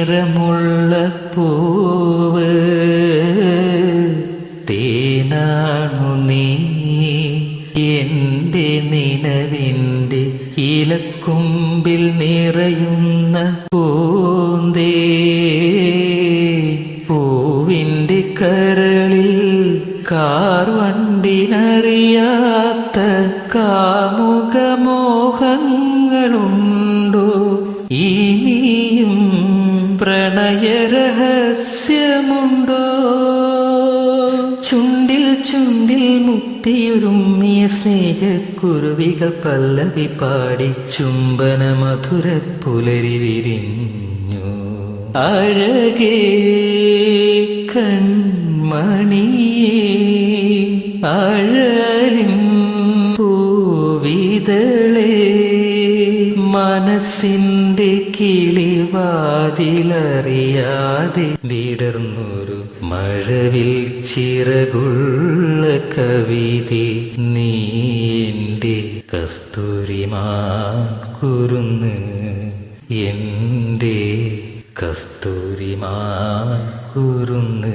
നിറമുള്ള പൂവ് തേനാണു നീ എൻ്റെ നിലവിൻ്റെ ഇലക്കൊമ്പിൽ നിറയുന്ന പൂന്തേ പൂവിൻ്റെ കരളിൽ കാർവണ്ടിനറിയാത്ത കാമുകമോഹങ്ങളുണ്ടോ ഇനിയും പ്രണയരഹസ്യമുണ്ടോ ചുണ്ടിൽ ചുണ്ടിൽ മുത്തിയൊരുമ്മിയ സ്നേഹക്കുരുവികൾ പല്ലവി പാടി ചുംബന മധുര പുലരി വിരിഞ്ഞു അഴകേ കൺമണിയേ അഴലിൻ പൂവിതളേ മനസ്സിൻ്റെ കിളിവാതിലറിയാതെ വിടർന്നൊരു മഴവിൽ ചിറകുള്ള കവിതേ നീ എൻ്റെ കസ്തൂരിമാൻ കുരുന്ന് എൻ്റെ കസ്തൂരിമാൻ കുരുന്ന്